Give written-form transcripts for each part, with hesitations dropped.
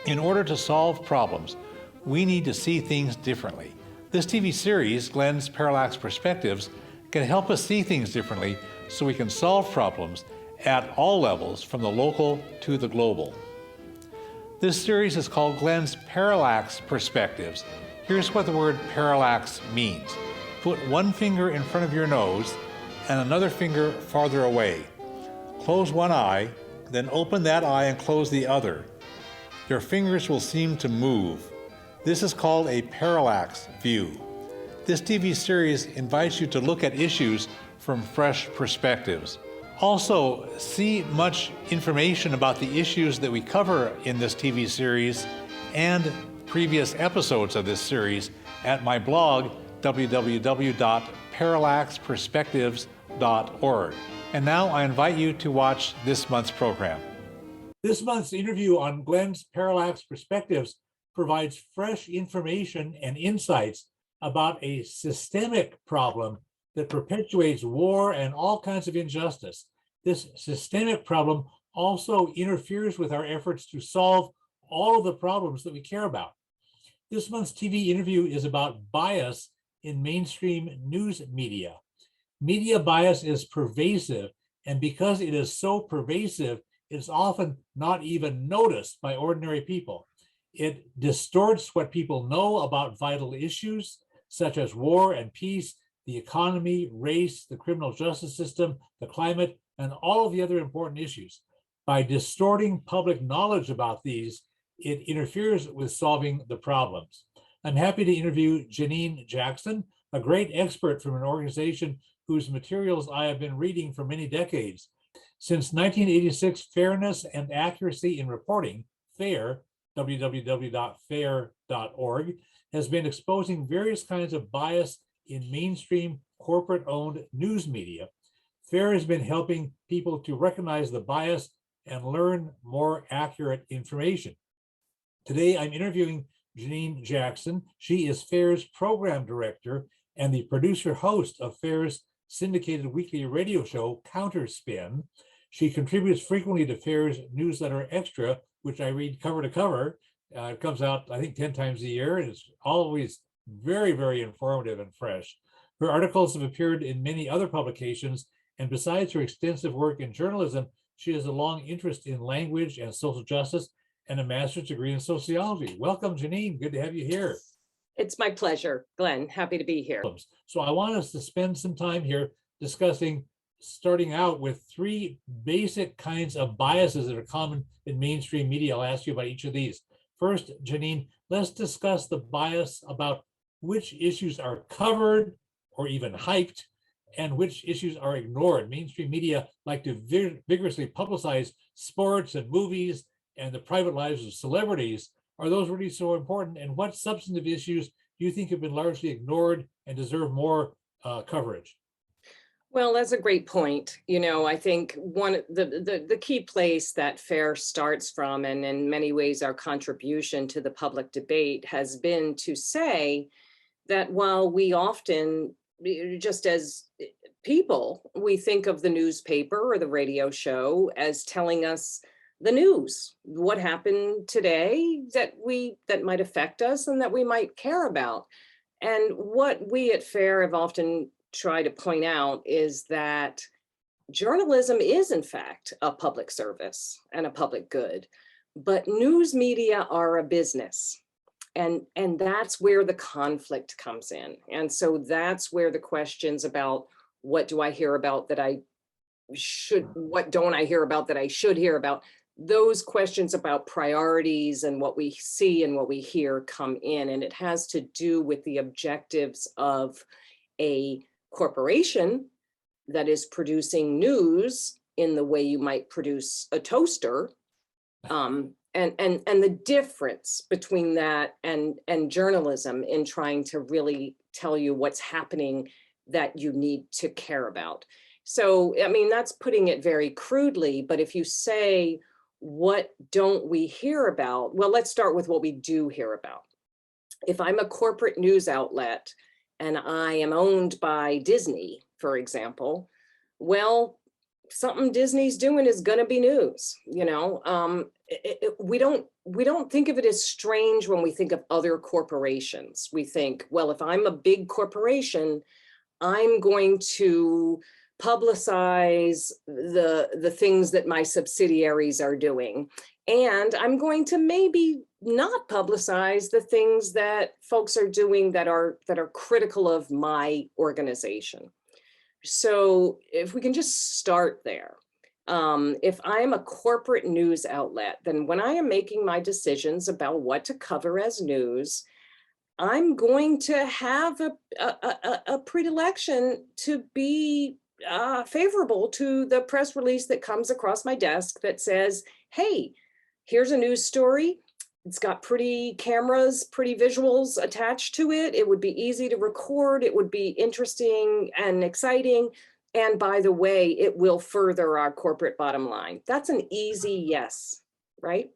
In order to solve problems, we need to see things differently. This TV series, Glenn's Parallax Perspectives, can help us see things differently so we can solve problems at all levels, from the local to the global. This series is called Glenn's Parallax Perspectives. Here's what the word parallax means. Put one finger in front of your nose and another finger farther away. Close one eye, then open that eye and close the other. Your fingers will seem to move. This is called a parallax view. This TV series invites you to look at issues from fresh perspectives. Also, see much information about the issues that we cover in this TV series and previous episodes of this series at my blog, www.parallaxperspectives.org. And now I invite you to watch this month's program. This month's interview on Glenn's Parallax Perspectives provides fresh information and insights about a systemic problem that perpetuates war and all kinds of injustice. This systemic problem also interferes with our efforts to solve all of the problems that we care about. This month's TV interview is about bias in mainstream news media. Media bias is pervasive, and because it is so pervasive, it's often not even noticed by ordinary people. It distorts what people know about vital issues, such as war and peace, the economy, race, the criminal justice system, the climate, and all of the other important issues. By distorting public knowledge about these, it interferes with solving the problems. I'm happy to interview Janine Jackson, a great expert from an organization whose materials I have been reading for many decades. Since 1986, Fairness and Accuracy in Reporting, FAIR, www.fair.org, has been exposing various kinds of bias in mainstream corporate-owned news media. FAIR has been helping people to recognize the bias and learn more accurate information. Today, I'm interviewing Janine Jackson. She is FAIR's program director and the producer-host of FAIR's syndicated weekly radio show, Counterspin. She contributes frequently to FAIR's newsletter Extra, which I read cover to cover. It comes out, I think, 10 times a year, and it's always very, very informative and fresh. Her articles have appeared in many other publications, and besides her extensive work in journalism, she has a long interest in language and social justice and a master's degree in sociology. Welcome, Janine. Good to have you here. It's my pleasure, Glenn. Happy to be here. So I want us to spend some time here discussing, starting out with three basic kinds of biases that are common in mainstream media. I'll ask you about each of these. First, Janine, let's discuss the bias about which issues are covered or even hyped and which issues are ignored. Mainstream media like to vigorously publicize sports and movies and the private lives of celebrities. Are those really so important? And what substantive issues do you think have been largely ignored and deserve more coverage? Well, that's a great point. I think the key place that FAIR starts from, and in many ways our contribution to the public debate, has been to say that while we often, just as people, we think of the newspaper or the radio show as telling us the news, what happened today that might affect us and that we might care about. And what we at FAIR have often try to point out is that journalism is in fact a public service and a public good, but news media are a business. And that's where the conflict comes in. And so that's where the questions about what do I hear about that I should, what don't I hear about that I should hear about, those questions about priorities and what we see and what we hear come in. And it has to do with the objectives of a corporation that is producing news in the way you might produce a toaster, and the difference between that and journalism in trying to really tell you what's happening that you need to care about. So, I mean, that's putting it very crudely, but if you say, what don't we hear about? Well, let's start with what we do hear about. If I'm a corporate news outlet and I am owned by Disney, for example, well, something Disney's doing is going to be news. we don't think of it as strange when we think of other corporations. We think, well, if I'm a big corporation, I'm going to publicize the things that my subsidiaries are doing. And I'm going to maybe not publicize the things that folks are doing that are critical of my organization. So if we can just start there. If I am a corporate news outlet, then when I am making my decisions about what to cover as news, I'm going to have a predilection to be favorable to the press release that comes across my desk that says, hey, here's a news story. It's got pretty cameras, pretty visuals attached to it. It would be easy to record. It would be interesting and exciting. And by the way, it will further our corporate bottom line. That's an easy yes, right?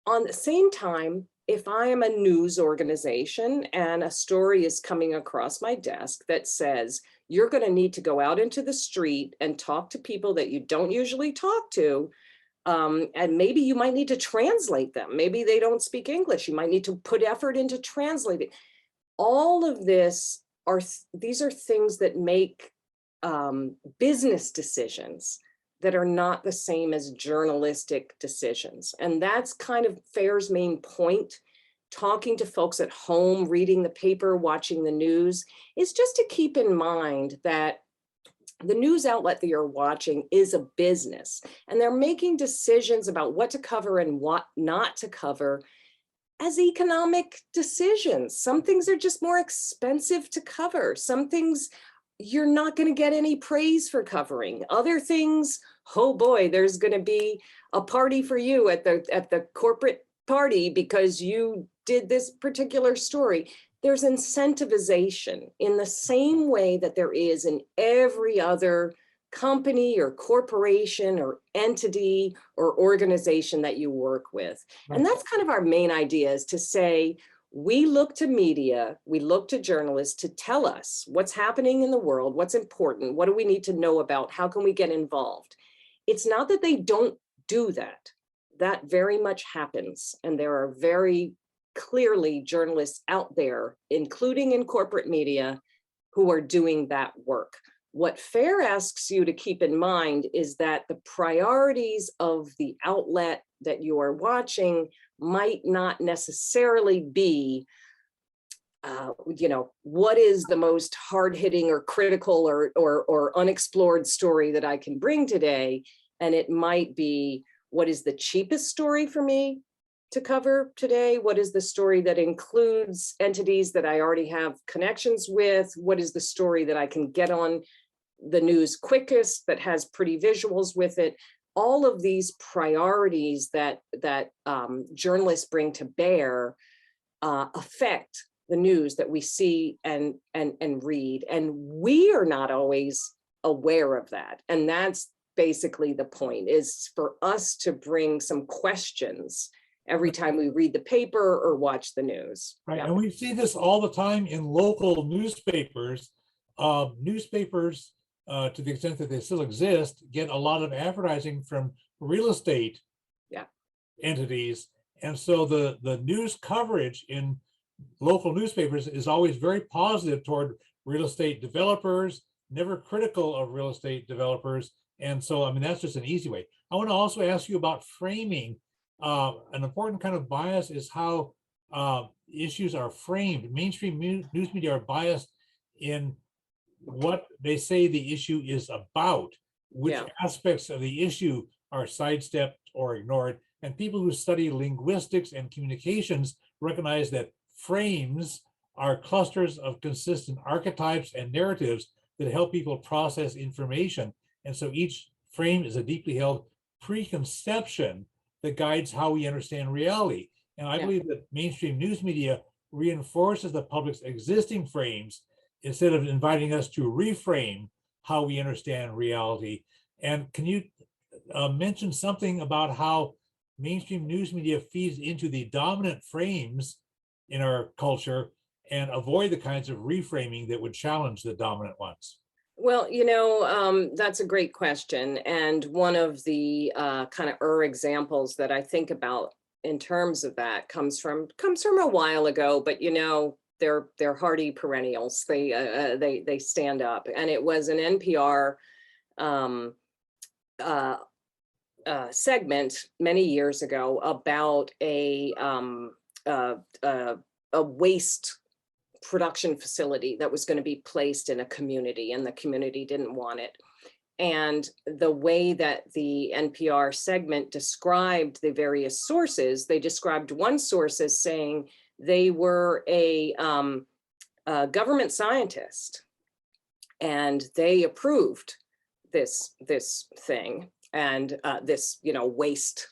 On the same time, if I am a news organization and a story is coming across my desk that says, you're going to need to go out into the street and talk to people that you don't usually talk to, and maybe you might need to translate them. Maybe they don't speak English. You might need to put effort into translating. All of this these are things that make business decisions that are not the same as journalistic decisions. And that's kind of FAIR's main point. Talking to folks at home, reading the paper, watching the news, is just to keep in mind that the news outlet that you're watching is a business, and they're making decisions about what to cover and what not to cover as economic decisions. Some things are just more expensive to cover. Some things you're not going to get any praise for covering. Other things, oh boy, there's going to be a party for you at the corporate party because you did this particular story. There's incentivization in the same way that there is in every other company or corporation or entity or organization that you work with. Right. And that's kind of our main idea, is to say, we look to media, we look to journalists to tell us what's happening in the world, what's important, what do we need to know about, how can we get involved? It's not that they don't do that. That very much happens. And there are very clearly journalists out there, including in corporate media, who are doing that work. What FAIR asks you to keep in mind is that the priorities of the outlet that you are watching might not necessarily be, what is the most hard-hitting or critical or unexplored story that I can bring today? And it might be, what is the cheapest story for me to cover today? What is the story that includes entities that I already have connections with? What is the story that I can get on the news quickest, that has pretty visuals with it? All of these priorities that journalists bring to bear affect the news that we see and read. And we are not always aware of that. And that's basically the point, is for us to bring some questions every time we read the paper or watch the news. Right, Yeah. and we see this all the time in local newspapers. Newspapers, to the extent that they still exist, get a lot of advertising from real estate entities. And so the news coverage in local newspapers is always very positive toward real estate developers, never critical of real estate developers. And so, I mean, that's just an easy way. I want to also ask you about framing. An important kind of bias is how issues are framed. Mainstream news media are biased in what they say the issue is about, which aspects of the issue are sidestepped or ignored. And people who study linguistics and communications recognize that frames are clusters of consistent archetypes and narratives that help people process information. And so each frame is a deeply held preconception that guides how we understand reality. And I believe that mainstream news media reinforces the public's existing frames instead of inviting us to reframe how we understand reality. And can you mention something about how mainstream news media feeds into the dominant frames in our culture and avoid the kinds of reframing that would challenge the dominant ones? Well, that's a great question. And one of the kind of examples that I think about in terms of that comes from a while ago, but they're hardy perennials. They stand up, and it was an NPR um, uh, segment many years ago about uh, uh, a waste production facility that was going to be placed in a community, and the community didn't want it. And the way that the NPR segment described the various sources, they described one source as saying they were a government scientist, and they approved this thing, and this waste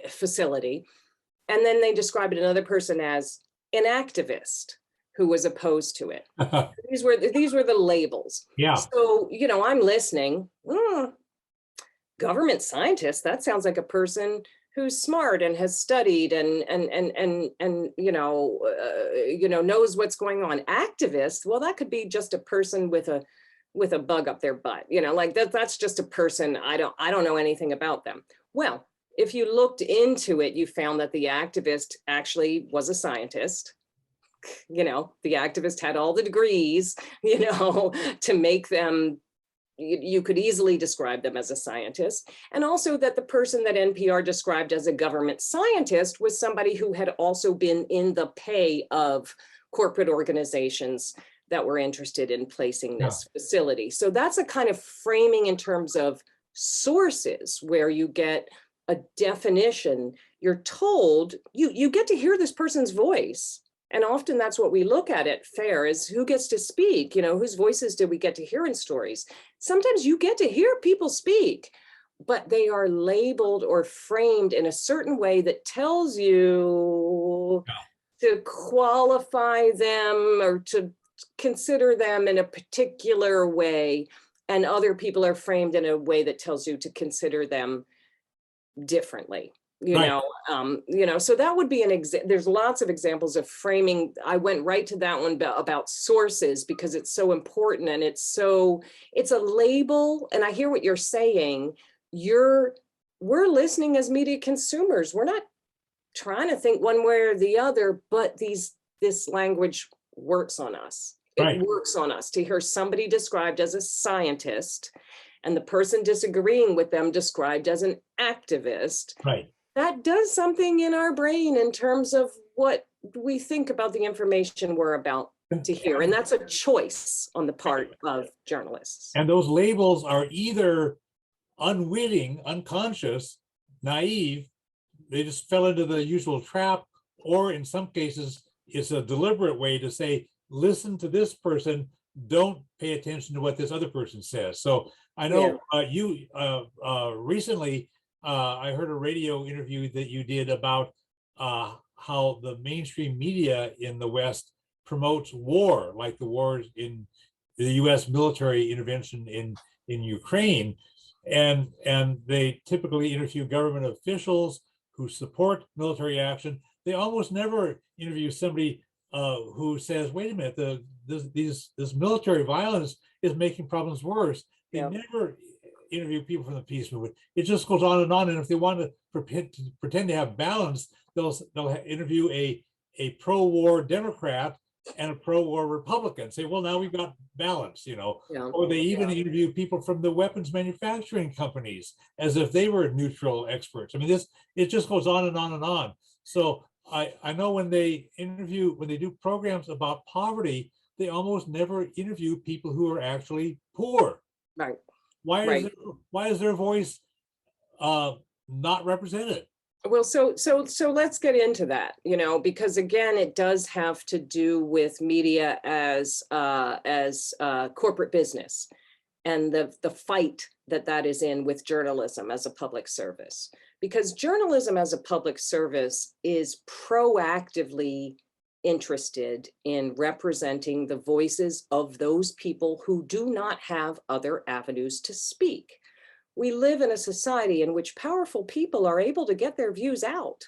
facility. And then they described another person as an activist who was opposed to it. These were the labels. Yeah. So, I'm listening. Government scientist, that sounds like a person who's smart and has studied and knows what's going on. Activist, well, that could be just a person with a bug up their butt. Like that's just a person. I don't know anything about them. Well, if you looked into it, you found that the activist actually was a scientist. The activist had all the degrees, to make them, you could easily describe them as a scientist. And also that the person that NPR described as a government scientist was somebody who had also been in the pay of corporate organizations that were interested in placing this facility. So that's a kind of framing in terms of sources where you get a definition. You're told, you get to hear this person's voice. And often that's what we look at FAIR, is who gets to speak, whose voices did we get to hear in stories? Sometimes you get to hear people speak, but they are labeled or framed in a certain way that tells you to qualify them or to consider them in a particular way. And other people are framed in a way that tells you to consider them differently. So that would be there's lots of examples of framing. I went right to that one about sources because it's so important, and it's a label. And I hear what you're saying. We're listening as media consumers. We're not trying to think one way or the other, but this language works on us. It works on us to hear somebody described as a scientist and the person disagreeing with them described as an activist. Right. That does something in our brain in terms of what we think about the information we're about to hear. And that's a choice on the part of journalists. And those labels are either unwitting, unconscious, naive, they just fell into the usual trap, or in some cases, it's a deliberate way to say, listen to this person, don't pay attention to what this other person says. So I know you recently, I heard a radio interview that you did about how the mainstream media in the West promotes war, like the wars in the U.S. military intervention in Ukraine. And they typically interview government officials who support military action. They almost never interview somebody who says, wait a minute, this military violence is making problems worse. They never interview people from the peace movement. It just goes on. And if they want to pretend to have balance, they'll interview a pro-war Democrat and a pro-war Republican. Say, well, now we've got balance, Or they even interview people from the weapons manufacturing companies as if they were neutral experts. I mean, it just goes on and on and on. So I know when they do programs about poverty, they almost never interview people who are actually poor. Right. Why is their voice not represented? Well, so let's get into that, because again, it does have to do with media as corporate business, and the fight that is in with journalism as a public service. Because journalism as a public service is proactively interested in representing the voices of those people who do not have other avenues to speak. We live in a society in which powerful people are able to get their views out.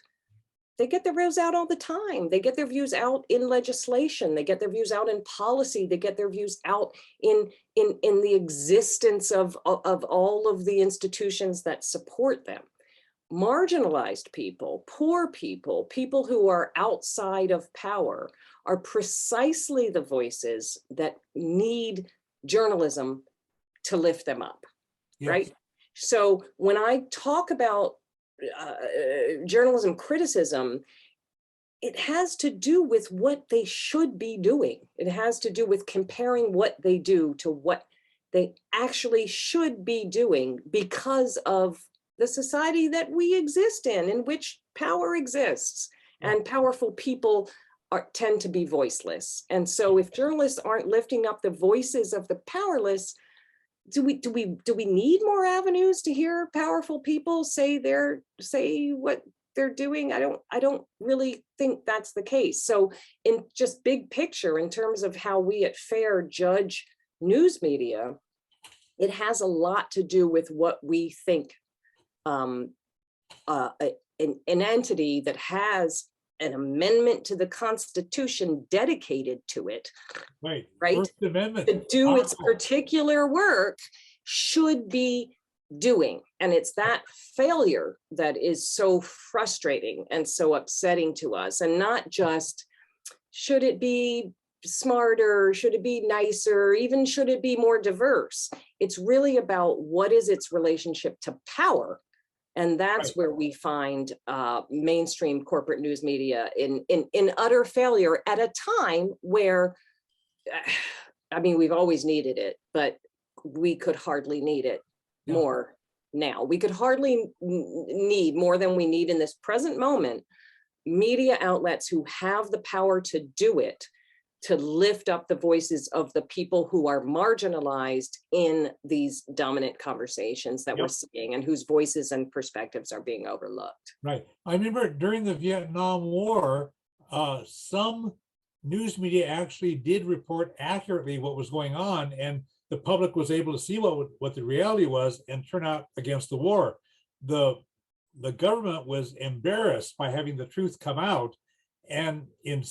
they get their views out all the time. They get their views out in legislation. They get their views out in policy. They get their views out in the existence of all of the institutions that support them. Marginalized people, poor people, people who are outside of power are precisely the voices that need journalism to lift them up, Yes. right? So when I talk about journalism criticism, it has to do with what they should be doing. It has to do with comparing what they do to what they actually should be doing because of the society that we exist in which power exists, and powerful people tend to be voiceless. And so if journalists aren't lifting up the voices of the powerless, do we need more avenues to hear powerful people say what they're doing? I don't really think that's the case. So in just big picture, in terms of how we at FAIR judge news media, it has a lot to do with what we think an entity that has an amendment to the Constitution dedicated to it, right? First Amendment, to do its particular work should be doing. And it's that failure that is so frustrating and so upsetting to us. And not just, should it be smarter, should it be nicer, even should it be more diverse? It's really about what is its relationship to power. And that's where we find mainstream corporate news media in utter failure at a time where, I mean, we've always needed it, but we could hardly need it more now. We could hardly need more than we need in this present moment, media outlets who have the power to do it, to lift up the voices of the people who are marginalized in these dominant conversations that we're seeing, and whose voices and perspectives are being overlooked. Right. I remember during the Vietnam War, some news media actually did report accurately what was going on, and the public was able to see what the reality was and turn out against the war. The government was embarrassed by having the truth come out. And in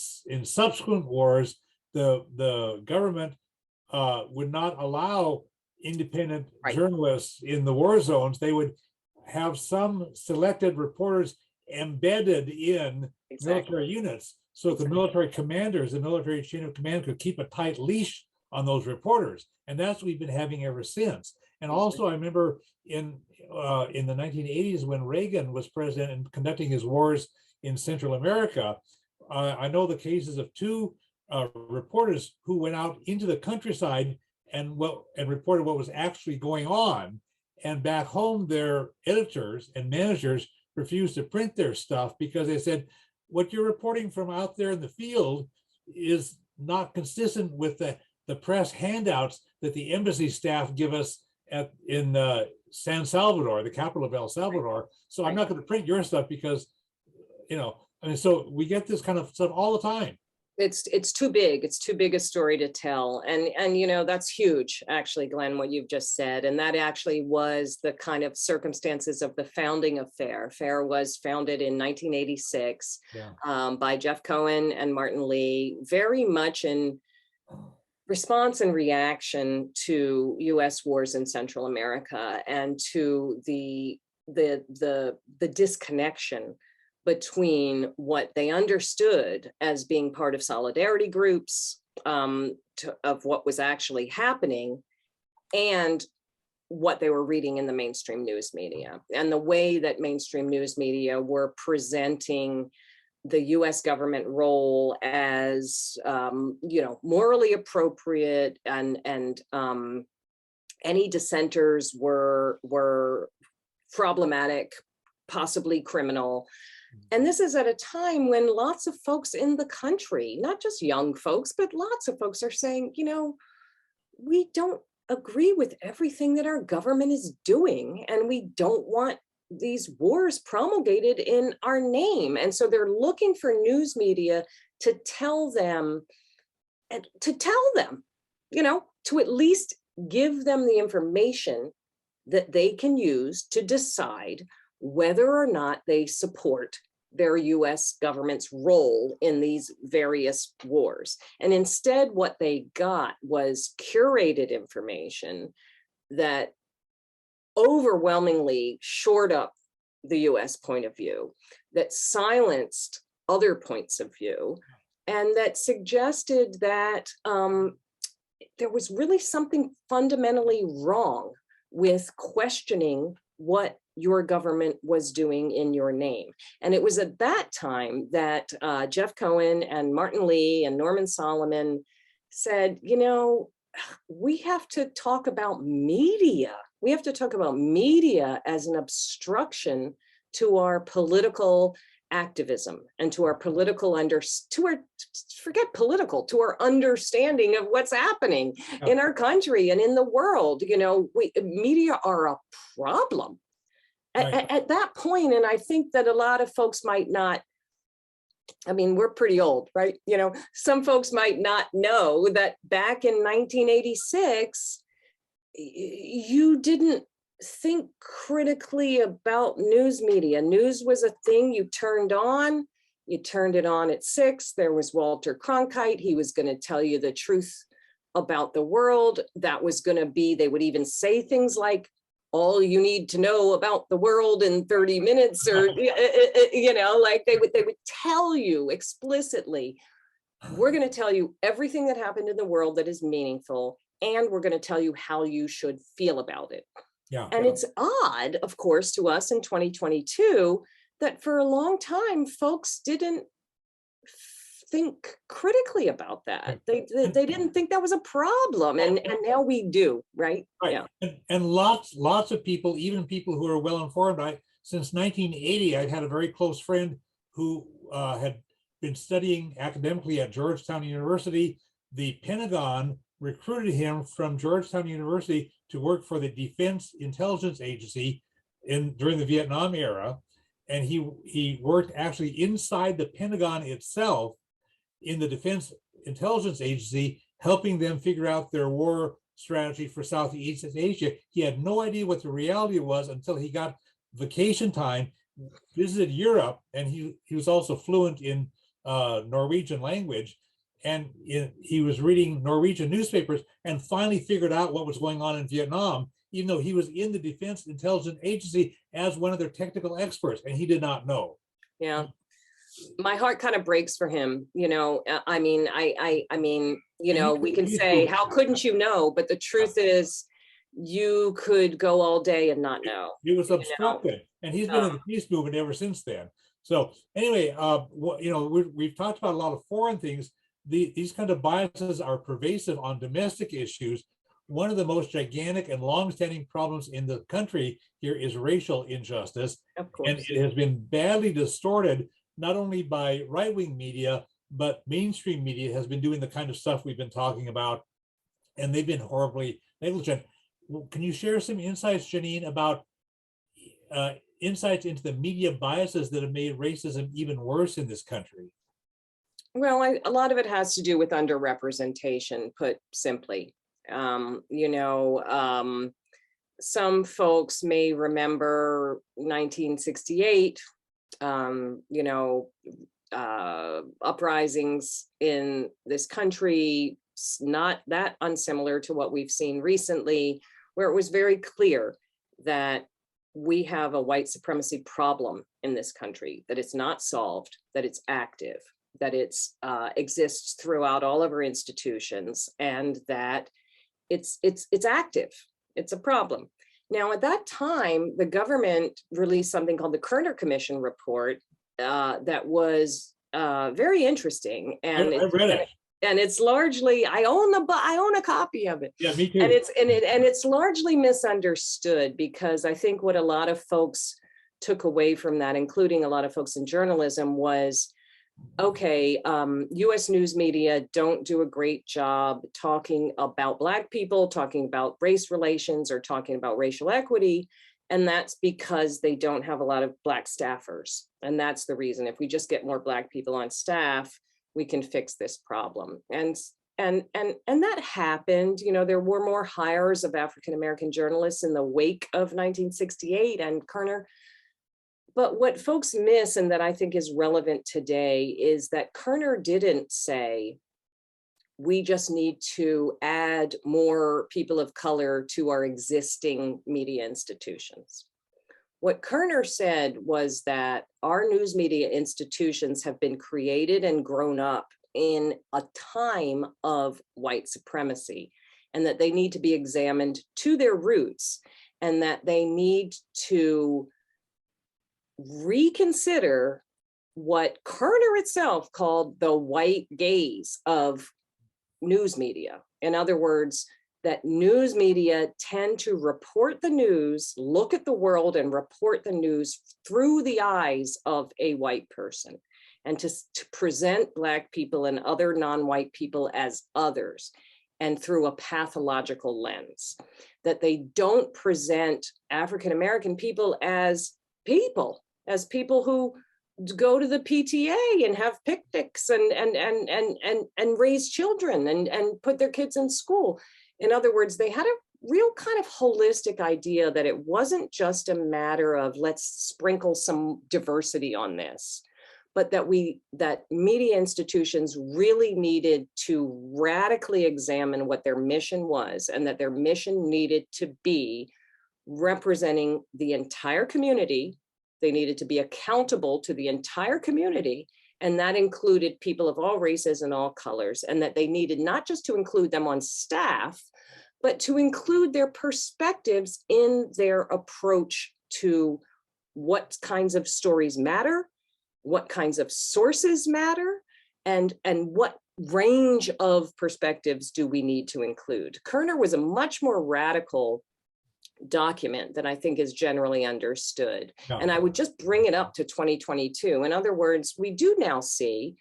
subsequent wars, the government would not allow independent journalists in the war zones. They would have some selected reporters embedded in military units, so that the military commanders, the military chain of command, could keep a tight leash on those reporters. And that's what we've been having ever since. And also, I remember in the 1980s, when Reagan was president and conducting his wars in Central America, I know the cases of two reporters who went out into the countryside and reported what was actually going on. And back home, their editors and managers refused to print their stuff because they said, what you're reporting from out there in the field is not consistent with the press handouts that the embassy staff give us in San Salvador, the capital of El Salvador. So I'm not going to print your stuff because, I mean, so we get this kind of stuff all the time. It's too big. It's too big a story to tell. And that's huge, actually, Glenn, what you've just said. And that actually was the kind of circumstances of the founding of FAIR. FAIR was founded in 1986 by Jeff Cohen and Martin Lee, very much in response and reaction to US wars in Central America and to the disconnection between what they understood as being part of solidarity groups of what was actually happening and what they were reading in the mainstream news media, and the way that mainstream news media were presenting the US government role as, morally appropriate, and any dissenters were problematic, possibly criminal. And this is at a time when lots of folks in the country, not just young folks, but lots of folks are saying, we don't agree with everything that our government is doing, and we don't want these wars promulgated in our name. And so they're looking for news media to tell them, to at least give them the information that they can use to decide whether or not they support their US government's role in these various wars. And instead, what they got was curated information that overwhelmingly shored up the US point of view, that silenced other points of view, and that suggested that there was really something fundamentally wrong with questioning what your government was doing in your name. And it was at that time that Jeff Cohen and Martin Lee and Norman Solomon said, you know, we have to talk about media. We have to talk about media as an obstruction to our political activism and to our political to our understanding of what's happening in our country and in the world. You know, media are a problem at that point. And I think that a lot of folks might not, I mean, we're pretty old, right? You know, some folks might not know that back in 1986, you didn't think critically about news media. News was a thing you turned on. You turned it on at 6. There was Walter Cronkite. He was going to tell you the truth about the world. That was going to be, they would even say things like, all you need to know about the world in 30 minutes, or, you know, like they would tell you explicitly, we're going to tell you everything that happened in the world that is meaningful, and we're going to tell you how you should feel about it. Yeah. And it's odd, of course, to us in 2022, that for a long time, folks didn't think critically about that. They didn't think that was a problem. And now we do, right? Right. Yeah. And lots of people, even people who are well informed, since 1980, I've had a very close friend who had been studying academically at Georgetown University. The Pentagon recruited him from Georgetown University to work for the Defense Intelligence Agency during the Vietnam era. And he worked actually inside the Pentagon itself in the Defense Intelligence Agency, helping them figure out their war strategy for Southeast Asia. He had no idea what the reality was until he got vacation time, visited Europe, and he was also fluent in Norwegian language. And he was reading Norwegian newspapers and finally figured out what was going on in Vietnam, even though he was in the Defense Intelligence Agency as one of their technical experts, and he did not know. Yeah. My heart kind of breaks for him, you know. I mean, you know, we can say, how couldn't you know? But the truth is, you could go all day and not know. He was obstructed, and he's been in the peace movement ever since then. So anyway, you know, we've talked about a lot of foreign things. These kind of biases are pervasive on domestic issues. One of the most gigantic and longstanding problems in the country here is racial injustice. Of course. And it has been badly distorted, not only by right-wing media, but mainstream media has been doing the kind of stuff we've been talking about, and they've been horribly negligent. Can you share some insights, Janine, about insights into the media biases that have made racism even worse in this country? Well, a lot of it has to do with underrepresentation, put simply. You know, some folks may remember 1968, you know, uprisings in this country, not that unsimilar to what we've seen recently, where it was very clear that we have a white supremacy problem in this country, that it's not solved, that it's active, that it's exists throughout all of our institutions, and that it's active. It's a problem. Now, at that time, the government released something called the Kerner Commission report that was very interesting, and I read it. And it's largely, I own a copy of it. Yeah, me too. And it's largely misunderstood, because I think what a lot of folks took away from that, including a lot of folks in journalism, was, okay, US news media don't do a great job talking about Black people, talking about race relations, or talking about racial equity. And that's because they don't have a lot of Black staffers. And that's the reason. If we just get more Black people on staff, we can fix this problem. And that happened. You know, there were more hires of African-American journalists in the wake of 1968 and Kerner. But what folks miss, and that I think is relevant today, is that Kerner didn't say, we just need to add more people of color to our existing media institutions. What Kerner said was that our news media institutions have been created and grown up in a time of white supremacy, and that they need to be examined to their roots, and that they need to reconsider what Kerner itself called the white gaze of news media. In other words, that news media tend to report the news, look at the world and report the news through the eyes of a white person, and to present Black people and other non-white people as others, and through a pathological lens, that they don't present African-American people as people who go to the PTA and have picnics and raise children and put their kids in school. In other words, they had a real kind of holistic idea that it wasn't just a matter of let's sprinkle some diversity on this, but that media institutions really needed to radically examine what their mission was, and that their mission needed to be representing the entire community. They needed to be accountable to the entire community, and that included people of all races and all colors, and that they needed not just to include them on staff, but to include their perspectives in their approach to what kinds of stories matter, what kinds of sources matter, and what range of perspectives do we need to include. Kerner was a much more radical document that I think is generally understood. No. And I would just bring it up to 2022. In other words, we do see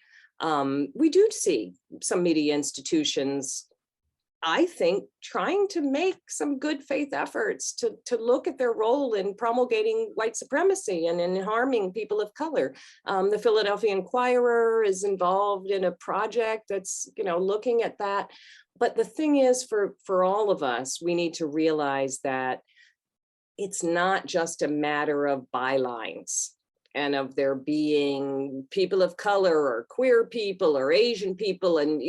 some media institutions, I think, trying to make some good faith efforts to look at their role in promulgating white supremacy and in harming people of color. The Philadelphia Inquirer is involved in a project that's, looking at that. But the thing is, for all of us, we need to realize that it's not just a matter of bylines and of there being people of color or queer people or Asian people and,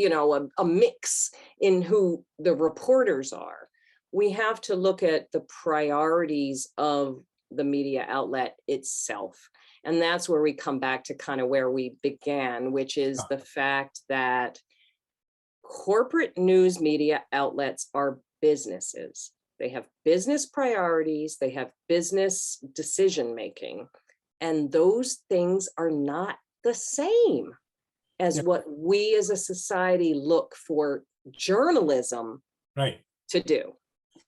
a mix in who the reporters are. We have to look at the priorities of the media outlet itself. And that's where we come back to kind of where we began, which is the fact that corporate news media outlets are businesses. They have business priorities, they have business decision-making, and those things are not the same as what we as a society look for journalism to do.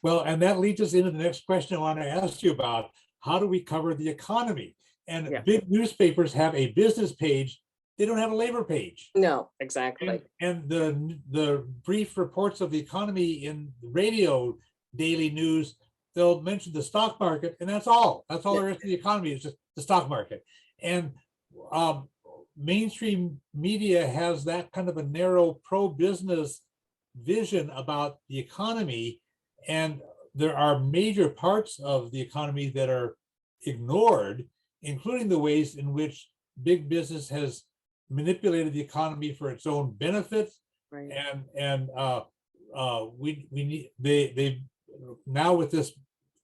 Well, and that leads us into the next question I want to ask you about. How do we cover the economy? And big newspapers have a business page. They don't have a labor page. No, exactly. And the brief reports of the economy in radio daily news, they'll mention the stock market, and that's all. That's all there is to the economy, is just the stock market. And mainstream media has that kind of a narrow pro-business vision about the economy, and there are major parts of the economy that are ignored, including the ways in which big business has manipulated the economy for its own benefit. Right. And we need they now, with this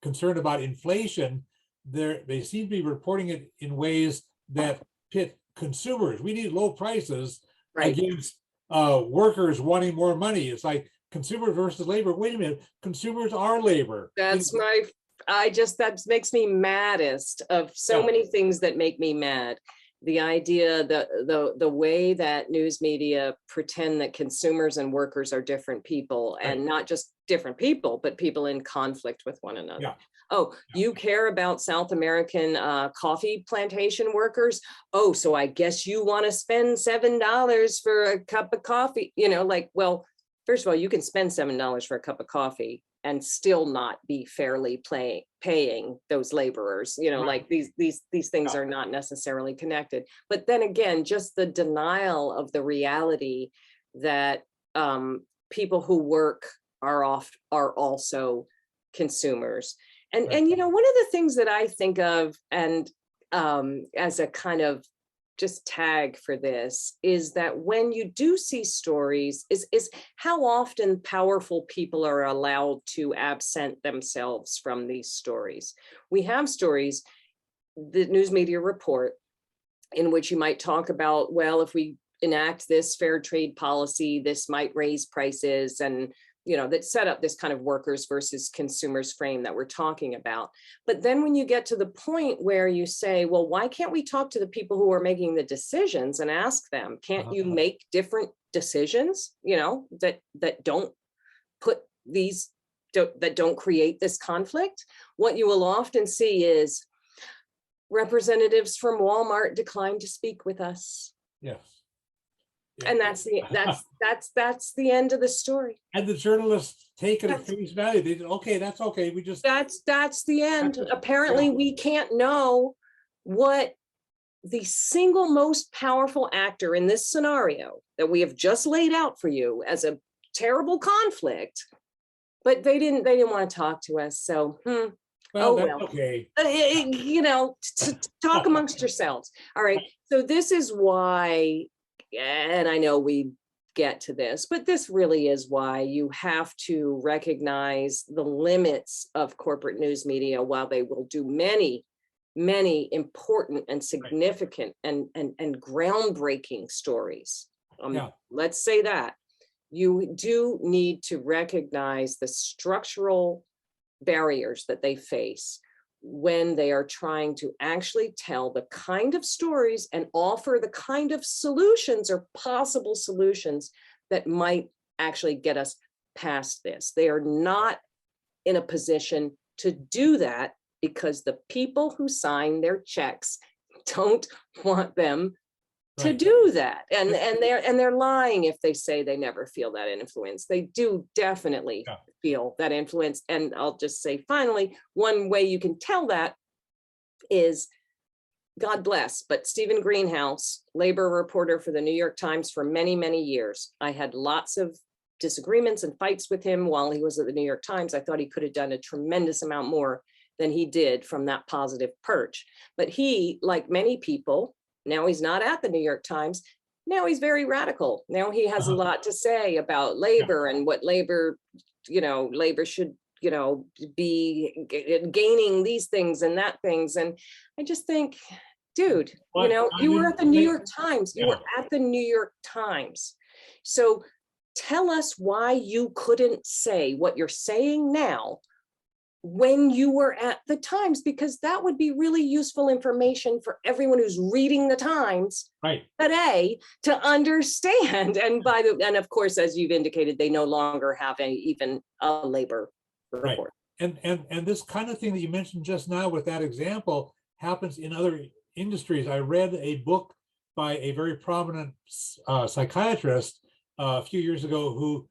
concern about inflation, they seem to be reporting it in ways that pit consumers. We need low prices against workers wanting more money. It's like consumer versus labor. Wait a minute, consumers are labor. That's that makes me maddest of so many things that make me mad. The idea that the way that news media pretend that consumers and workers are different people, and not just different people, but people in conflict with one another. You care about South American coffee plantation workers? Oh, so I guess you want to spend $7 for a cup of coffee? Well, first of all, you can spend $7 for a cup of coffee and still not be fairly paying those laborers. Like these things are not necessarily connected. But then again, just the denial of the reality that people who work are also consumers. And one of the things that I think of, and as a kind of just tag for this, is that when you do see stories, is how often powerful people are allowed to absent themselves from these stories. We have stories, the news media report, in which you might talk about, well, if we enact this fair trade policy, this might raise prices, and that set up this kind of workers versus consumers frame that we're talking about. But then when you get to the point where you say, well, why can't we talk to the people who are making the decisions and ask them, can't you make different decisions, that don't put these, that don't create this conflict? What you will often see is representatives from Walmart decline to speak with us. Yes. Yeah. And that's the end of the story. And the journalists take it at face value. They okay, that's okay. We just that's the end. Apparently, we can't know what the single most powerful actor in this scenario that we have just laid out for you as a terrible conflict, but they didn't want to talk to us. So okay. Talk amongst yourselves. All right. So this is why. And I know we get to this, but this really is why you have to recognize the limits of corporate news media. While they will do many, many important and significant and groundbreaking stories, let's say that, you do need to recognize the structural barriers that they face when they are trying to actually tell the kind of stories and offer the kind of solutions or possible solutions that might actually get us past this. They are not in a position to do that because the people who sign their checks don't want them to do that. And they're lying if they say they never feel that influence. They do definitely feel that influence. And I'll just say, finally, one way you can tell that is, God bless, but Stephen Greenhouse, labor reporter for the New York Times for many, many years. I had lots of disagreements and fights with him while he was at the New York Times. I thought he could have done a tremendous amount more than he did from that positive perch. But he, like many people, now he's not at the New York Times. Now he's very radical. Now he has a lot to say about labor and what labor, labor should, be gaining these things and that things. And I just think, dude, you were at the New York Times. You were at the New York Times. So tell us why you couldn't say what you're saying now when you were at the Times, because that would be really useful information for everyone who's reading the Times today to understand. And of course, as you've indicated, they no longer have even a labor report. And this kind of thing that you mentioned just now with that example happens in other industries. I read a book by a very prominent psychiatrist a few years ago who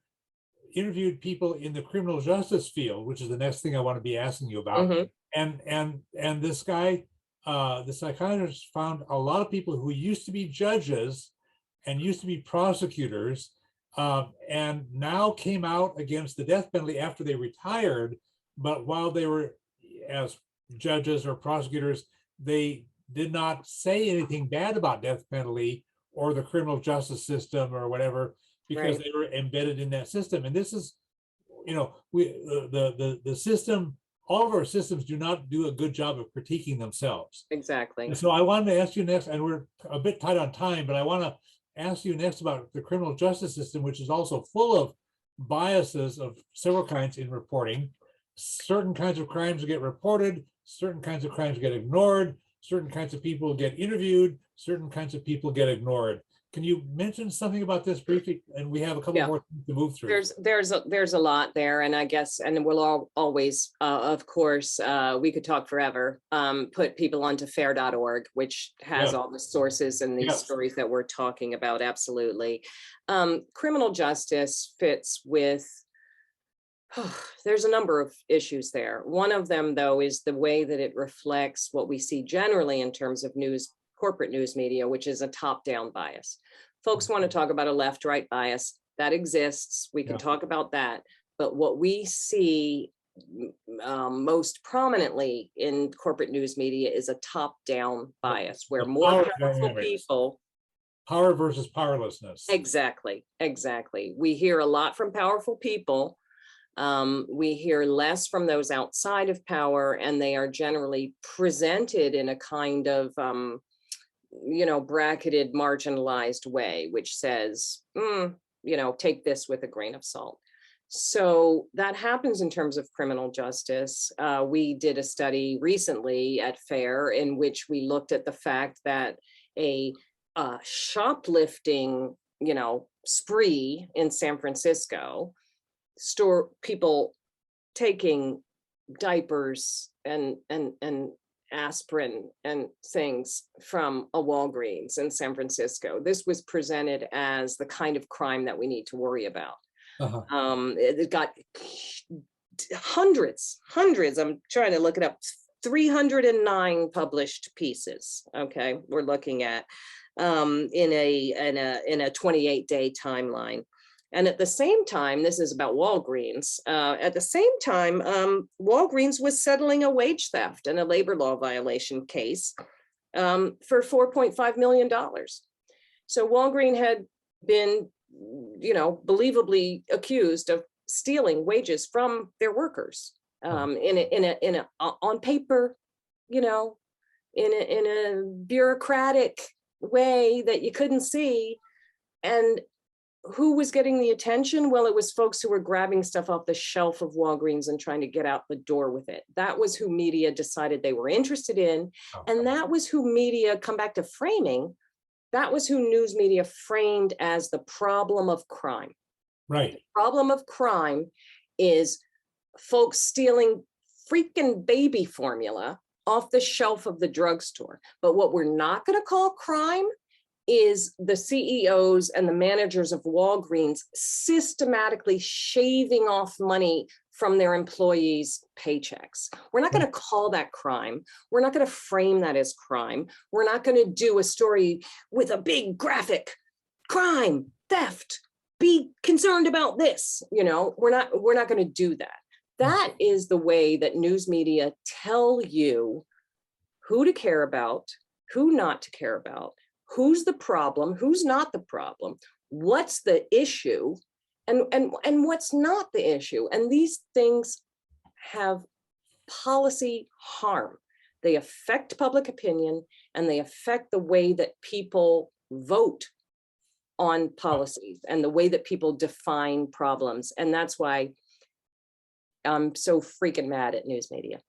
interviewed people in the criminal justice field, which is the next thing I want to be asking you about. And this guy, the psychiatrist, found a lot of people who used to be judges and used to be prosecutors, and now came out against the death penalty after they retired. But while they were as judges or prosecutors, they did not say anything bad about death penalty or the criminal justice system or whatever, because they were embedded in that system. And this is, the system, all of our systems do not do a good job of critiquing themselves. Exactly. And so I wanted to ask you next, and we're a bit tight on time, but I want to ask you next about the criminal justice system, which is also full of biases of several kinds in reporting. Certain kinds of crimes get reported, certain kinds of crimes get ignored, certain kinds of people get interviewed, certain kinds of people get ignored. Can you mention something about this briefly? And we have a couple more things to move through. There's a lot there, and I guess, and we'll always, of course, we could talk forever. Put people onto fair.org, which has all the sources and these stories that we're talking about. Absolutely. Criminal justice fits with. There's a number of issues there. One of them, though, is the way that it reflects what we see generally in terms of corporate news media, which is a top-down bias. Folks want to talk about a left-right bias. That exists. We can talk about that. But what we see most prominently in corporate news media is a top-down bias, where The more power powerful dynamics. people. Power versus powerlessness. Exactly, exactly. We hear a lot from powerful people. We hear less from those outside of power, and they are generally presented in a kind of, bracketed, marginalized way, which says, take this with a grain of salt. So that happens in terms of criminal justice. We did a study recently at FAIR in which we looked at the fact that a shoplifting, spree in San Francisco, people taking diapers and aspirin and things from a Walgreens in San Francisco. This was presented as the kind of crime that we need to worry about. It got hundreds, I'm trying to look it up, 309 published pieces. Okay, we're looking at in a 28-day timeline. And at the same time, this is about Walgreens. At the same time, Walgreens was settling a wage theft and a labor law violation case for $4.5 million. So Walgreens had been, believably accused of stealing wages from their workers on paper, in a bureaucratic way that you couldn't see. And who was getting the attention? Well, it was folks who were grabbing stuff off the shelf of Walgreens and trying to get out the door with it. That was who media decided they were interested in. And that was who media, come back to framing, that was who news media framed as the problem of crime. Right. The problem of crime is folks stealing freaking baby formula off the shelf of the drugstore. But what we're not going to call crime is the CEOs and the managers of Walgreens systematically shaving off money from their employees' paychecks. We're not going to call that crime. We're not going to frame that as crime. We're not going to do a story with a big graphic, crime, theft, be concerned about this. We're not going to do that. That is the way that news media tell you who to care about, who not to care about, who's the problem, who's not the problem, what's the issue, and what's not the issue. And these things have policy harm. They affect public opinion, and they affect the way that people vote on policies and the way that people define problems. And that's why I'm so freaking mad at news media.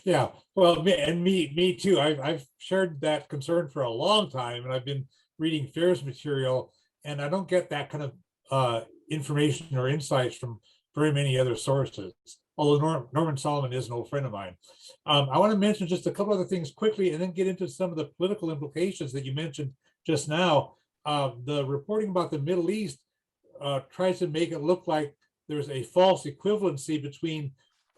Yeah, well, me too. I've shared that concern for a long time, and I've been reading FAIR's material, and I don't get that kind of information or insights from very many other sources. Although Norman Solomon is an old friend of mine. I want to mention just a couple other things quickly, and then get into some of the political implications that you mentioned just now. The reporting about the Middle East tries to make it look like there's a false equivalency between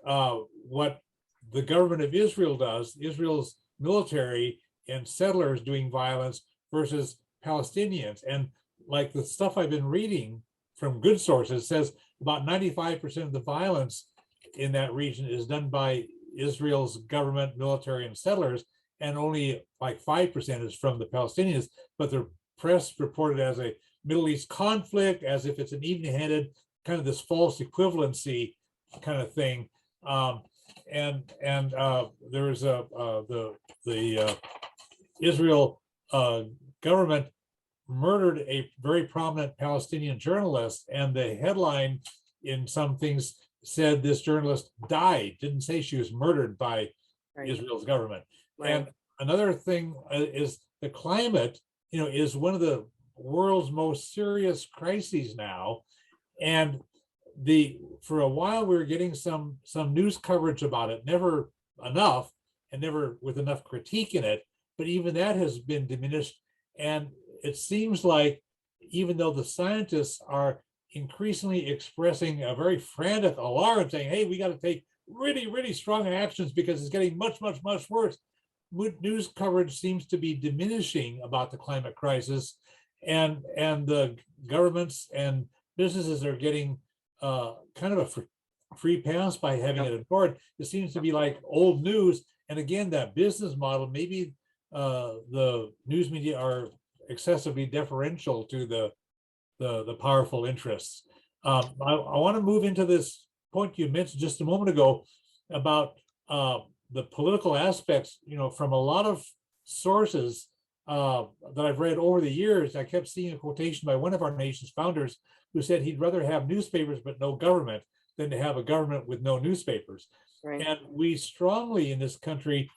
what the government of Israel does, Israel's military and settlers doing violence, versus Palestinians. And like the stuff I've been reading from good sources says about 95% of the violence in that region is done by Israel's government, military, and settlers, and only like 5% is from the Palestinians. But the press reported as a Middle East conflict, as if it's an even-handed kind of this false equivalency kind of thing. There was the Israel government murdered a very prominent Palestinian journalist, and the headline in some things said this journalist died, didn't say she was murdered by Israel's government. And another thing is the climate, is one of the world's most serious crises now. And for a while we were getting some news coverage about it, never enough and never with enough critique in it, but even that has been diminished. And it seems like even though the scientists are increasingly expressing a very frantic alarm, saying, hey, we got to take really, really strong actions because it's getting much, much, much worse, news coverage seems to be diminishing about the climate crisis, and the governments and businesses are getting kind of free pass by having it ignored. It seems to be like old news. And again, that business model, maybe the news media are excessively deferential to the powerful interests. I want to move into this point you mentioned just a moment ago about the political aspects, from a lot of sources that I've read over the years. I kept seeing a quotation by one of our nation's founders who said he'd rather have newspapers but no government than to have a government with no newspapers. Right. And we strongly in this country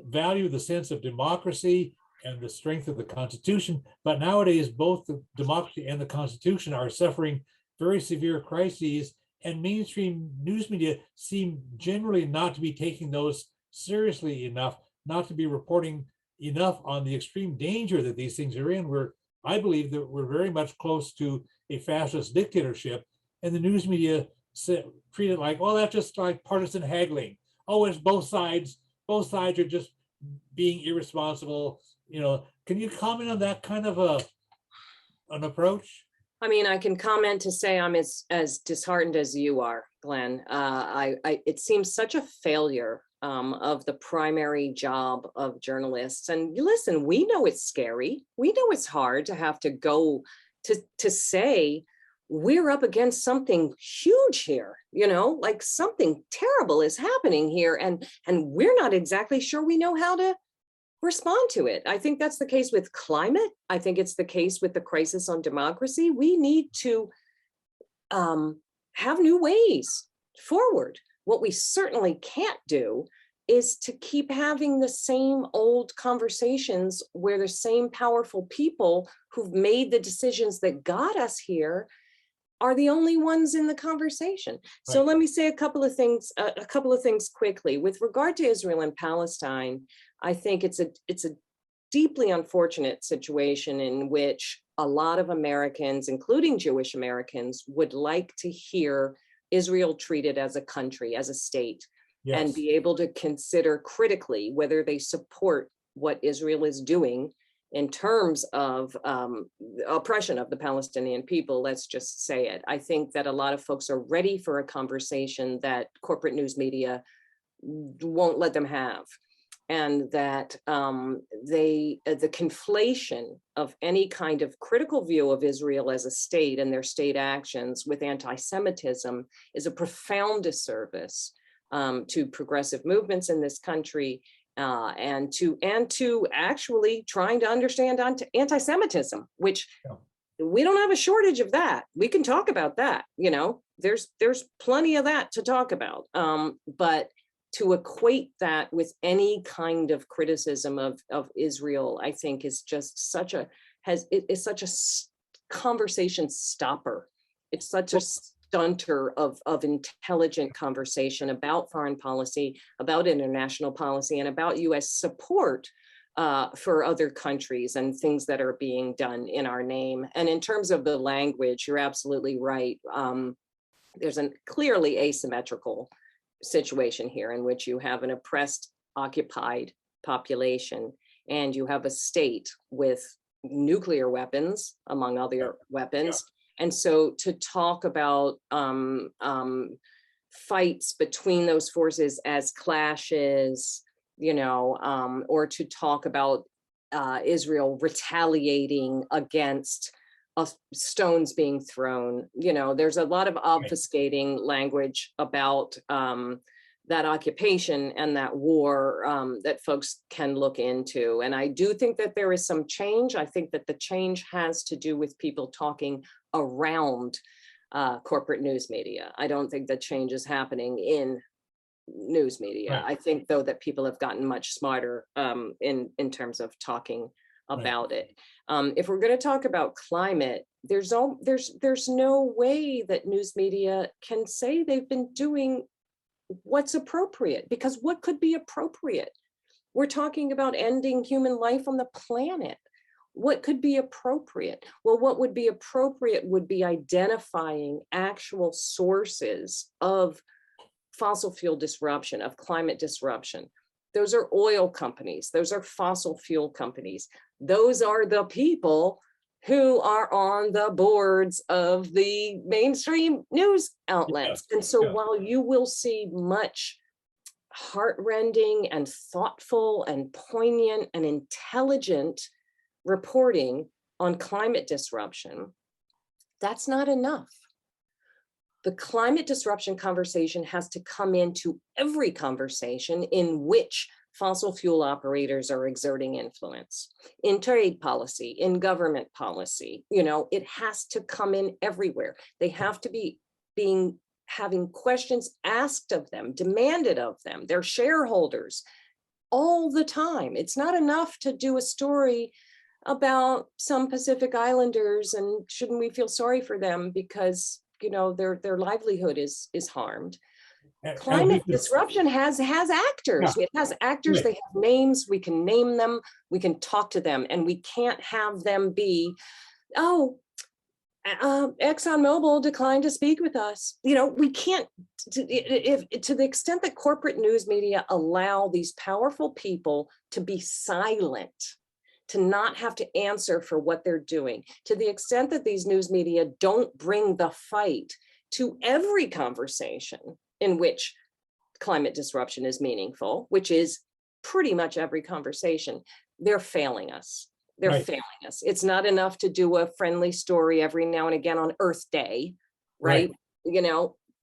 value the sense of democracy and the strength of the Constitution. But nowadays, both the democracy and the Constitution are suffering very severe crises, and mainstream news media seem generally not to be taking those seriously enough, not to be reporting enough on the extreme danger that these things are in. I believe that we're very much close to a fascist dictatorship, and the news media treat it like, oh, that's just like partisan haggling. Oh, it's both sides. Both sides are just being irresponsible. Can you comment on that kind of an approach? I mean, I can comment to say I'm as disheartened as you are, Glenn. It seeseems such a failure of the primary job of journalists. And listen, we know it's scary. We know it's hard to have to go to say we're up against something huge here, like something terrible is happening here, and we're not exactly sure we know how to respond to it. I think that's the case with climate. I think it's the case with the crisis on democracy. We need to have new ways forward. What we certainly can't do is to keep having the same old conversations where the same powerful people who've made the decisions that got us here are the only ones in the conversation. Right. So let me say a couple of things quickly. With regard to Israel and Palestine, I think it's a deeply unfortunate situation in which a lot of Americans, including Jewish Americans, would like to hear Israel treated as a country, as a state, yes, and be able to consider critically whether they support what Israel is doing in terms of oppression of the Palestinian people. Let's just say it. I think that a lot of folks are ready for a conversation that corporate news media won't let them have. And that the conflation of any kind of critical view of Israel as a state and their state actions with anti-Semitism is a profound disservice to progressive movements in this country, and to actually trying to understand anti-Semitism, which we don't have a shortage of that. We can talk about that. There's plenty of that to talk about. But to equate that with any kind of criticism of Israel, I think is just such a conversation stopper. It's such a stunter of intelligent conversation about foreign policy, about international policy, and about US support for other countries and things that are being done in our name. And in terms of the language, you're absolutely right. There's a clearly asymmetrical situation here in which you have an oppressed, occupied population, and you have a state with nuclear weapons, among other weapons. And so to talk about fights between those forces as clashes, or to talk about Israel retaliating against stones being thrown, there's a lot of obfuscating language about that occupation and that war that folks can look into. And I do think that there is some change. I think that the change has to do with people talking around corporate news media. I don't think that change is happening in news media. Right. I think, though, that people have gotten much smarter in terms of talking about it. If we're going to talk about climate, there's no way that news media can say they've been doing what's appropriate, because what could be appropriate? We're talking about ending human life on the planet. What could be appropriate? Well, what would be appropriate would be identifying actual sources of fossil fuel disruption, of climate disruption. Those are oil companies. Those are fossil fuel companies. Those are the people who are on the boards of the mainstream news outlets. And so while you will see much heartrending and thoughtful and poignant and intelligent reporting on climate disruption, that's not enough. The climate disruption conversation has to come into every conversation in which fossil fuel operators are exerting influence, in trade policy, in government policy. It has to come in everywhere. They have to be having questions asked of them, demanded of them, their shareholders, all the time. It's not enough to do a story about some Pacific Islanders and shouldn't we feel sorry for them because their livelihood is harmed. Climate disruption has actors. It has actors. They have names. We can name them. We can talk to them, and we can't have them be, ExxonMobil declined to speak with us. We can't. To the extent that corporate news media allow these powerful people to be silent, to not have to answer for what they're doing, to the extent that these news media don't bring the fight to every conversation in which climate disruption is meaningful, which is pretty much every conversation, they're failing us. They're failing us. It's not enough to do a friendly story every now and again on Earth Day, right?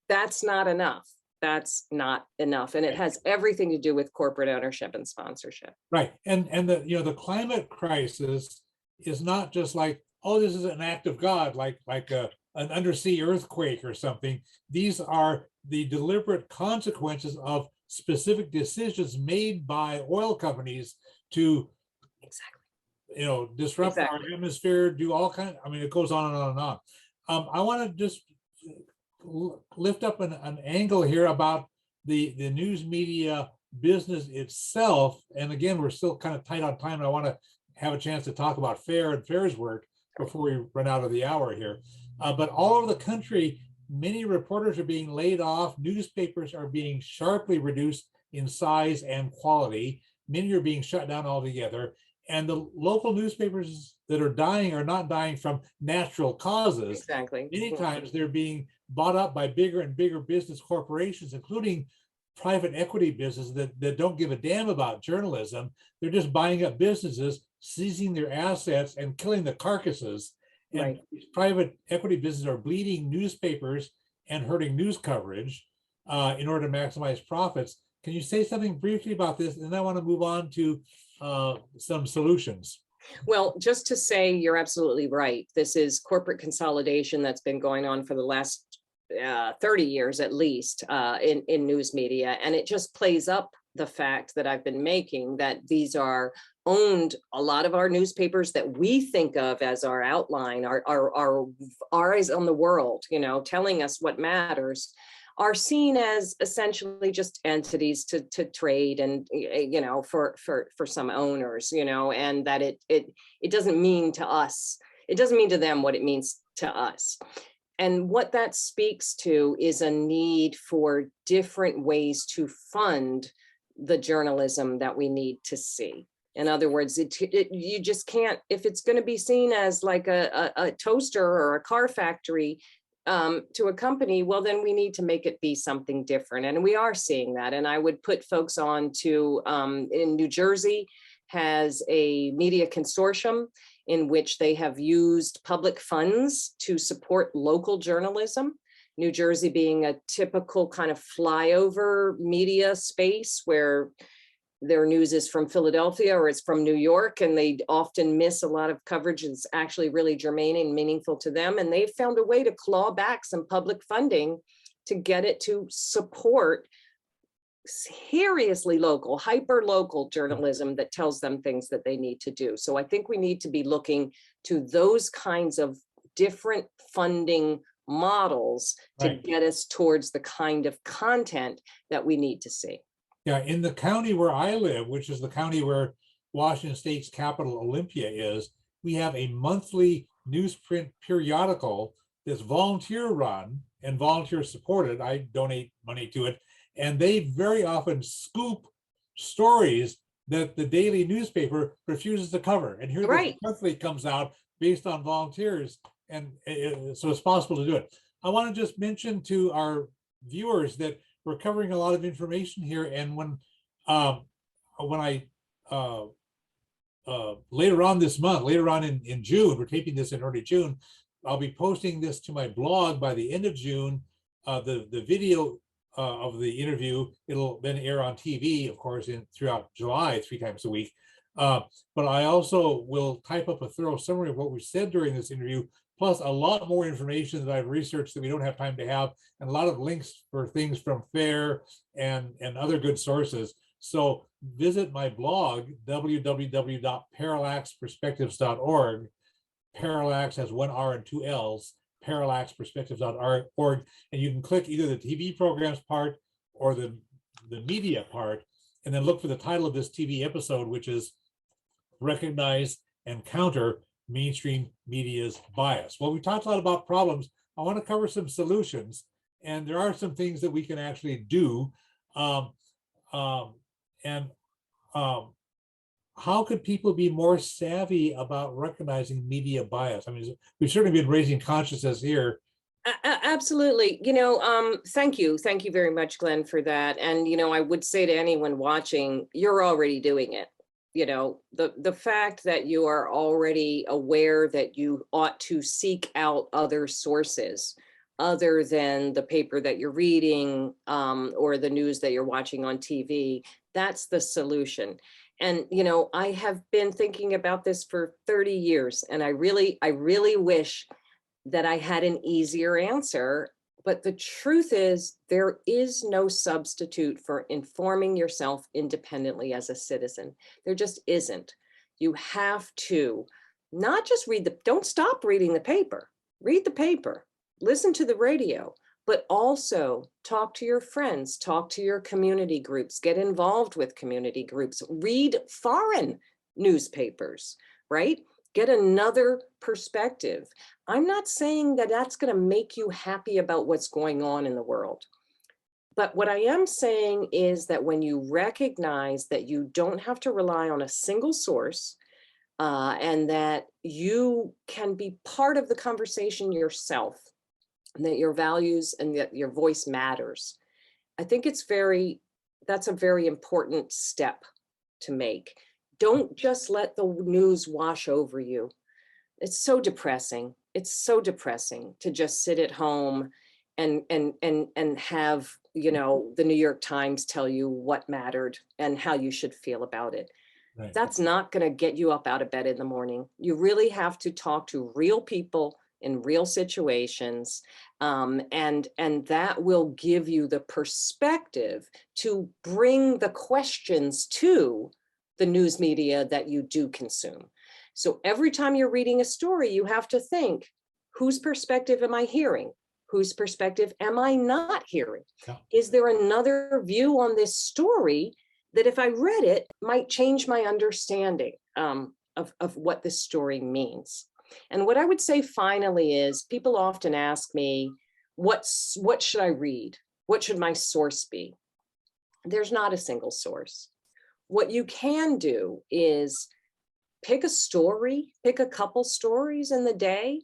That's not enough. That's not enough. And it has everything to do with corporate ownership and sponsorship. Right. And the climate crisis is not just like, oh, this is an act of God, like an undersea earthquake or something. These are the deliberate consequences of specific decisions made by oil companies to disrupt our atmosphere, do all kinds. It goes on and on and on. I want to just lift up an angle here about the news media business itself. And again, we're still kind of tight on time. And I want to have a chance to talk about FAIR and FAIR's work before we run out of the hour here. But all over the country, many reporters are being laid off. Newspapers are being sharply reduced in size and quality. Many are being shut down altogether. And the local newspapers that are dying are not dying from natural causes. Exactly. Many times they're being bought up by bigger and bigger business corporations, including private equity businesses that don't give a damn about journalism. They're just buying up businesses, seizing their assets and killing the carcasses. And these private equity businesses are bleeding newspapers and hurting news coverage in order to maximize profits. Can you say something briefly about this? And I want to move on to some solutions. Well, just to say, you're absolutely right. This is corporate consolidation that's been going on for the last 30 years at least in news media. And it just plays up the fact that I've been making that these are owned. A lot of our newspapers that we think of as our outline, our eyes on the world, telling us what matters, are seen as essentially just entities to trade and for some owners, and that it doesn't mean to us, it doesn't mean to them what it means to us. And what that speaks to is a need for different ways to fund the journalism that we need to see. In other words, you just can't, if it's going to be seen as like a toaster or a car factory to a company, well, then we need to make it be something different. And we are seeing that. And I would put folks on to, in New Jersey, has a media consortium in which they have used public funds to support local journalism. New Jersey being a typical kind of flyover media space where their news is from Philadelphia or it's from New York, and they often miss a lot of coverage that's actually really germane and meaningful to them. And they've found a way to claw back some public funding to get it to support seriously local, hyper-local journalism that tells them things that they need to do. So I think we need to be looking to those kinds of different funding models to get us towards the kind of content that we need to see. Yeah, in the county where I live, which is the county where Washington State's capital, Olympia, is, we have a monthly newsprint periodical that's volunteer run and volunteer supported. I donate money to it. And they very often scoop stories that the daily newspaper refuses to cover. And here the monthly comes out based on volunteers, and so it's possible to do it. I want to just mention to our viewers that we're covering a lot of information here, and when I later on this month, later on in June, we're taping this in early June, I'll be posting this to my blog by the end of June. The video of the interview, it'll then air on TV, of course, throughout July, 3 times a week. But I also will type up a thorough summary of what we said during this interview, plus a lot more information that I've researched that we don't have time to have, and a lot of links for things from FAIR and other good sources. So visit my blog, www.parallaxperspectives.org. Parallax has 1 R and 2 L's, parallaxperspectives.org, and you can click either the TV programs part or the media part, and then look for the title of this TV episode, which is Recognize and Counter Mainstream Media's Bias. Well, we talked a lot about problems. I want to cover some solutions, and there are some things that we can actually do. How could people be more savvy about recognizing media bias? I mean, we've certainly been raising consciousness here. Absolutely. Thank you. Thank you very much, Glenn, for that. And, I would say to anyone watching, you're already doing it. The fact that you are already aware that you ought to seek out other sources other than the paper that you're reading or the news that you're watching on TV, that's the solution. And, I have been thinking about this for 30 years, and I really wish that I had an easier answer. But the truth is, there is no substitute for informing yourself independently as a citizen. There just isn't. You have to not just don't stop reading the paper, read the paper, listen to the radio, but also talk to your friends, talk to your community groups, get involved with community groups, read foreign newspapers, right? Get another perspective. I'm not saying that that's going to make you happy about what's going on in the world. But what I am saying is that when you recognize that you don't have to rely on a single source, and that you can be part of the conversation yourself, and that your values and that your voice matters, I think that's a very important step to make. Don't just let the news wash over you. It's so depressing. It's so depressing to just sit at home and have, the New York Times tell you what mattered and how you should feel about it. Right. That's not going to get you up out of bed in the morning. You really have to talk to real people in real situations, and that will give you the perspective to bring the questions to the news media that you do consume. So every time you're reading a story, you have to think, whose perspective am I hearing? Whose perspective am I not hearing? Yeah. Is there another view on this story that if I read it might change my understanding of what this story means? And what I would say finally is, people often ask me, what should I read? What should my source be? There's not a single source. What you can do is pick a story, pick a couple stories in the day.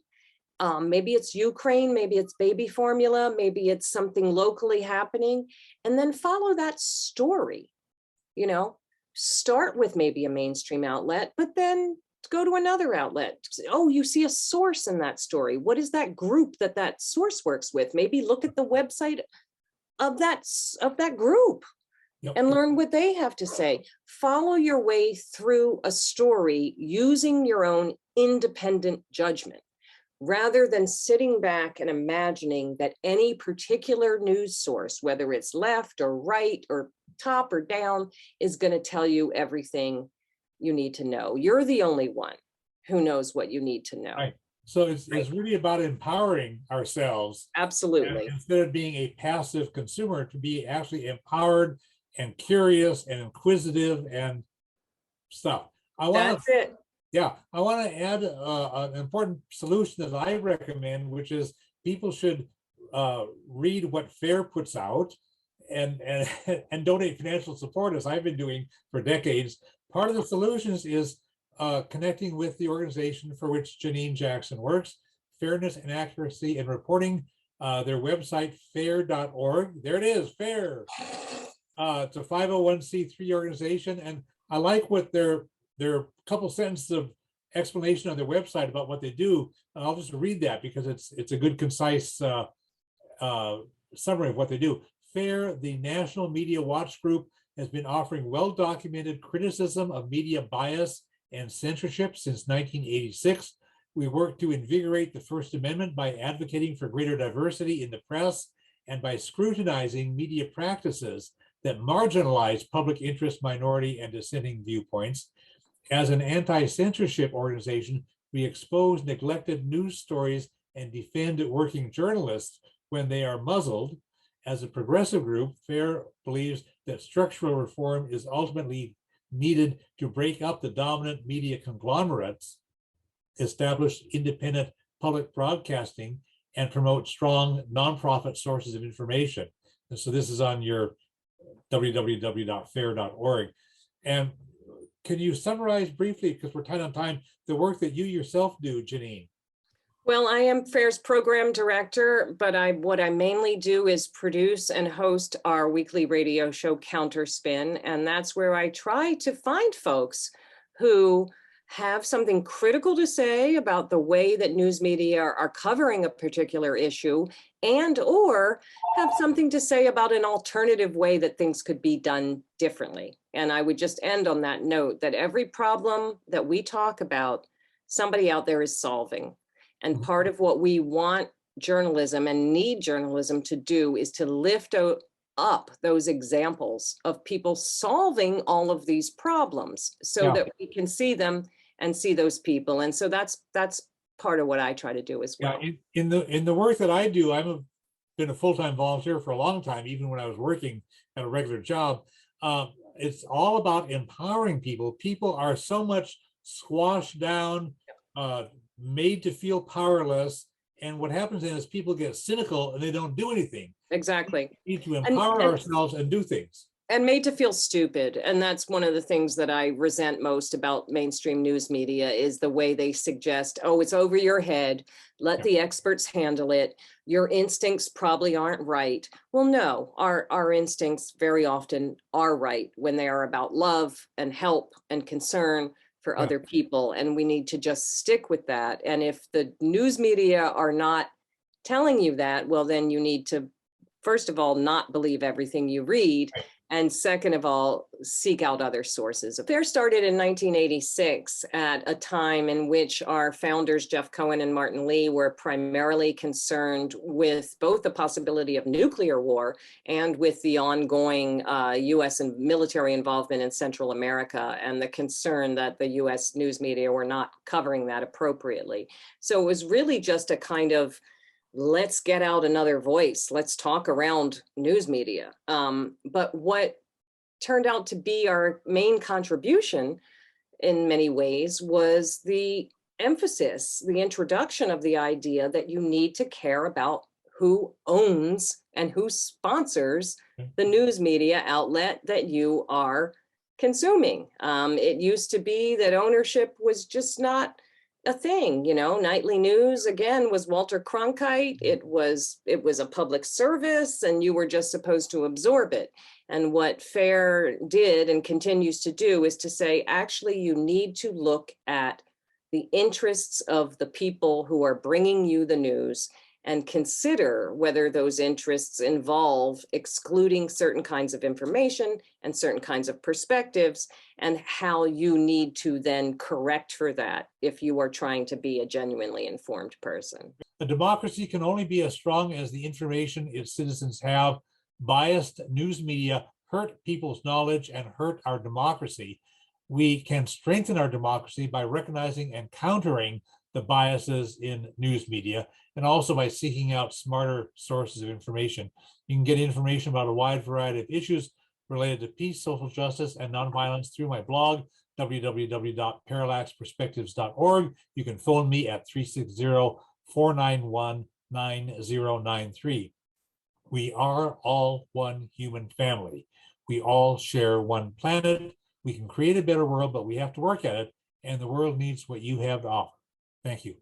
Maybe it's Ukraine, maybe it's baby formula, maybe it's something locally happening, and then follow that story. Start with maybe a mainstream outlet, but then go to another outlet. Oh, you see a source in that story. What is that group that source works with? Maybe look at the website of that group. Yep. And learn what they have to say. Follow your way through a story using your own independent judgment, rather than sitting back and imagining that any particular news source, whether it's left or right or top or down, is going to tell you everything you need to know. You're the only one who knows what you need to know. Right. So it's really about empowering ourselves. Absolutely. Instead of being a passive consumer, to be actually empowered and curious and inquisitive and stuff. That's it. Yeah, I want to add an important solution that I recommend, which is people should read what FAIR puts out and donate financial support, as I've been doing for decades. Part of the solutions is connecting with the organization for which Janine Jackson works, Fairness and Accuracy in Reporting. Their website, fair.org. There it is, FAIR. It's a 501c3 organization, and I like what their couple sentences of explanation on their website about what they do. And I'll just read that because it's a good, concise summary of what they do. FAIR, the National Media Watch Group, has been offering well-documented criticism of media bias and censorship since 1986. We work to invigorate the First Amendment by advocating for greater diversity in the press and by scrutinizing media practices that marginalize public interest, minority, and dissenting viewpoints. As an anti-censorship organization, we expose neglected news stories and defend working journalists when they are muzzled. As a progressive group, FAIR believes that structural reform is ultimately needed to break up the dominant media conglomerates, establish independent public broadcasting, and promote strong nonprofit sources of information. And so this is on your www.fair.org. And can you summarize briefly, because we're tight on time, the work that you yourself do, Janine? Well, I am FAIR's program director, but what I mainly do is produce and host our weekly radio show Counterspin. And that's where I try to find folks who have something critical to say about the way that news media are covering a particular issue, and or have something to say about an alternative way that things could be done differently. And I would just end on that note that every problem that we talk about, somebody out there is solving. And part of what we want journalism and need journalism to do is to lift up those examples of people solving all of these problems so that we can see them and see those people. And so that's part of what I try to do as well. Yeah, in the work that I do, been a full-time volunteer for a long time, even when I was working at a regular job. It's all about empowering people. People are so much squashed down, made to feel powerless. And what happens then is people get cynical and they don't do anything. Exactly. We need to empower ourselves and do things. And made to feel stupid. And that's one of the things that I resent most about mainstream news media is the way they suggest, oh, it's over your head. Let the experts handle it. Your instincts probably aren't right. Well, no, our instincts very often are right when they are about love and help and concern for other people. And we need to just stick with that. And if the news media are not telling you that, well, then you need to, first of all, not believe everything you read. And second of all, seek out other sources. FAIR started in 1986 at a time in which our founders, Jeff Cohen and Martin Lee, were primarily concerned with both the possibility of nuclear war and with the ongoing US and military involvement in Central America and the concern that the US news media were not covering that appropriately. So it was really just a kind of, let's get out another voice. Let's talk around news media. But what turned out to be our main contribution in many ways was the emphasis, the introduction of the idea that you need to care about who owns and who sponsors the news media outlet that you are consuming. It used to be that ownership was just not a thing, you know. Nightly news again was Walter Cronkite. It was a public service and you were just supposed to absorb it. And what FAIR did and continues to do is to say, actually, you need to look at the interests of the people who are bringing you the news and consider whether those interests involve excluding certain kinds of information and certain kinds of perspectives, and how you need to then correct for that if you are trying to be a genuinely informed person. A democracy can only be as strong as the information its citizens have. Biased news media hurt people's knowledge and hurt our democracy. We can strengthen our democracy by recognizing and countering the biases in news media, and also by seeking out smarter sources of information. You can get information about a wide variety of issues related to peace, social justice, and nonviolence through my blog, www.parallaxperspectives.org. You can phone me at 360-491-9093. We are all one human family. We all share one planet. We can create a better world, but we have to work at it. and the world needs what you have to offer. Thank you.